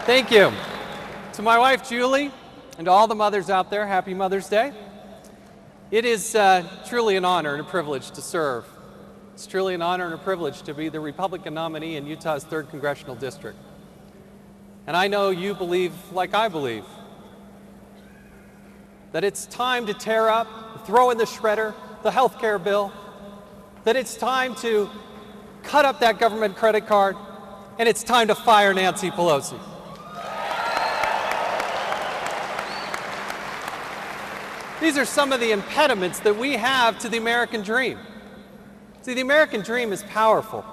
Thank you. To my wife, Julie, and to all the mothers out there, happy Mother's Day. It is truly an honor and a privilege to serve. It's truly an honor and a privilege to be the Republican nominee in Utah's 3rd Congressional District. And I know you believe, like I believe, that it's time to tear up, throw in the shredder, the health care bill, that it's time to cut up that government credit card, and it's time to fire Nancy Pelosi. These are some of the impediments that we have to the American dream. See, the American dream is powerful.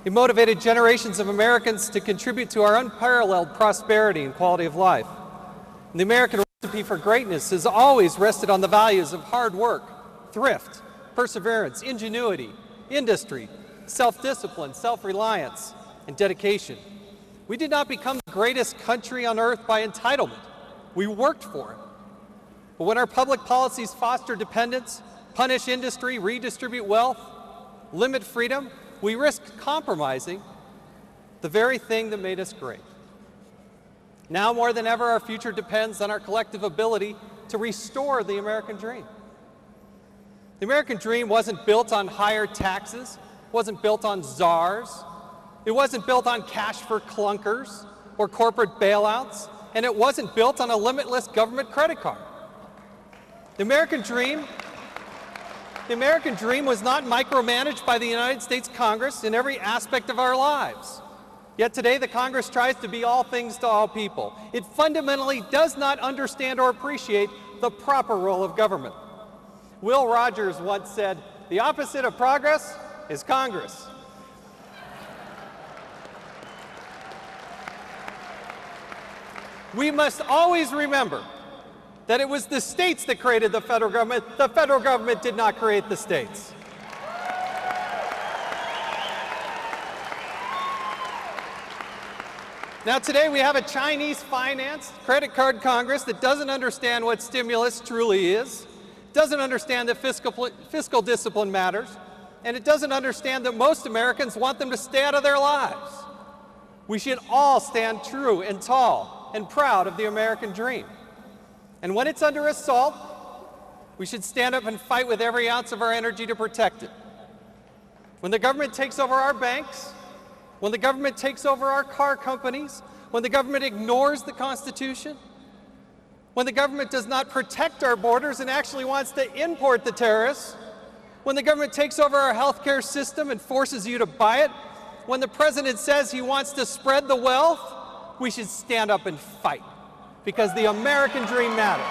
It motivated generations of Americans to contribute to our unparalleled prosperity and quality of life. And the American recipe for greatness has always rested on the values of hard work, thrift, perseverance, ingenuity, industry, self-discipline, self-reliance, and dedication. We did not become the greatest country on earth by entitlement. We worked for it. But when our public policies foster dependence, punish industry, redistribute wealth, limit freedom, we risk compromising the very thing that made us great. Now more than ever, our future depends on our collective ability to restore the American dream. The American dream wasn't built on higher taxes, wasn't built on czars, it wasn't built on cash for clunkers or corporate bailouts, and it wasn't built on a limitless government credit card. The American dream was not micromanaged by the United States Congress in every aspect of our lives. Yet today the Congress tries to be all things to all people. It fundamentally does not understand or appreciate the proper role of government. Will Rogers once said, "The opposite of progress is Congress." We must always remember that it was the states that created the federal government. The federal government did not create the states. Now today we have a Chinese-financed credit card Congress that doesn't understand what stimulus truly is, doesn't understand that fiscal discipline matters, and it doesn't understand that most Americans want them to stay out of their lives. We should all stand true and tall and proud of the American dream. And when it's under assault, we should stand up and fight with every ounce of our energy to protect it. When the government takes over our banks, when the government takes over our car companies, when the government ignores the Constitution, when the government does not protect our borders and actually wants to import the terrorists, when the government takes over our healthcare system and forces you to buy it, when the president says he wants to spread the wealth, we should stand up and fight, because the American dream matters.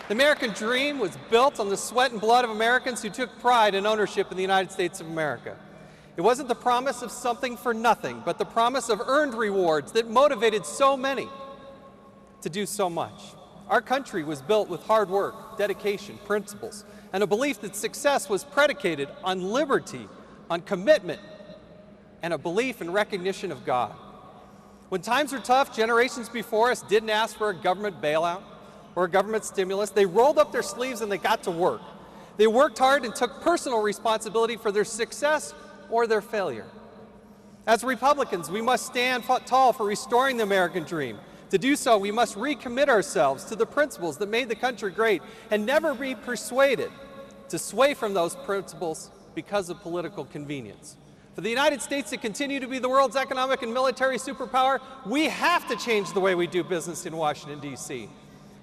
The American dream was built on the sweat and blood of Americans who took pride and ownership in the United States of America. It wasn't the promise of something for nothing, but the promise of earned rewards that motivated so many to do so much. Our country was built with hard work, dedication, principles, and a belief that success was predicated on liberty, on commitment, and a belief and recognition of God. When times were tough, generations before us didn't ask for a government bailout or a government stimulus. They rolled up their sleeves and they got to work. They worked hard and took personal responsibility for their success or their failure. As Republicans, we must stand tall for restoring the American dream. To do so, we must recommit ourselves to the principles that made the country great and never be persuaded to sway from those principles because of political convenience. For the United States to continue to be the world's economic and military superpower, we have to change the way we do business in Washington, D.C.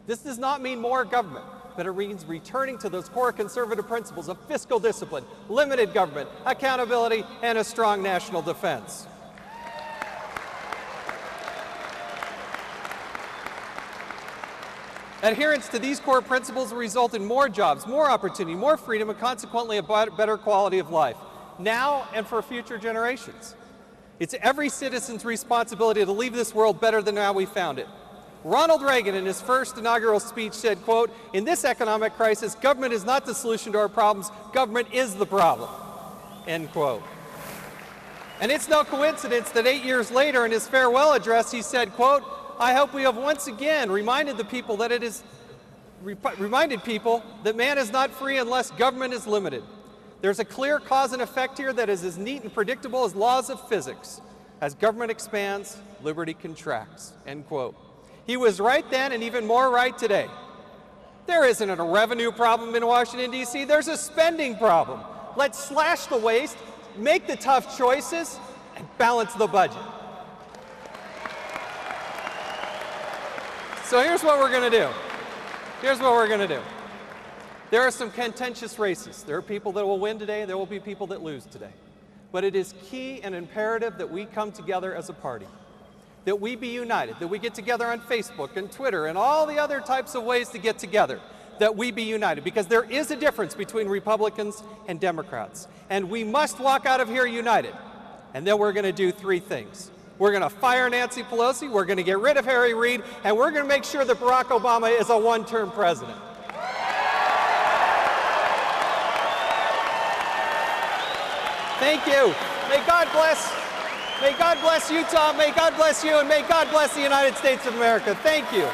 This does not mean more government, but it means returning to those core conservative principles of fiscal discipline, limited government, accountability, and a strong national defense. Adherence to these core principles will result in more jobs, more opportunity, more freedom, and consequently a better quality of life, now and for future generations. It's every citizen's responsibility to leave this world better than how we found it. Ronald Reagan, in his first inaugural speech, said, quote, "In this economic crisis, government is not the solution to our problems, government is the problem," end quote. And it's no coincidence that 8 years later, in his farewell address, he said, quote, "I hope we have once again reminded people that man is not free unless government is limited. There's a clear cause and effect here that is as neat and predictable as laws of physics. As government expands, liberty contracts, end quote. He was right then and even more right today. There isn't a revenue problem in Washington, D.C. There's a spending problem. Let's slash the waste, make the tough choices, and balance the budget. So here's what we're going to do. Here's what we're going to do. There are some contentious races. There are people that will win today. There will be people that lose today. But it is key and imperative that we come together as a party, that we be united, that we get together on Facebook and Twitter and all the other types of ways to get together, that we be united, because there is a difference between Republicans and Democrats. And we must walk out of here united. And then we're going to do three things. We're going to fire Nancy Pelosi, we're going to get rid of Harry Reid, and we're going to make sure that Barack Obama is a one-term president. Thank you. May God bless. May God bless Utah. May God bless you. And may God bless the United States of America. Thank you.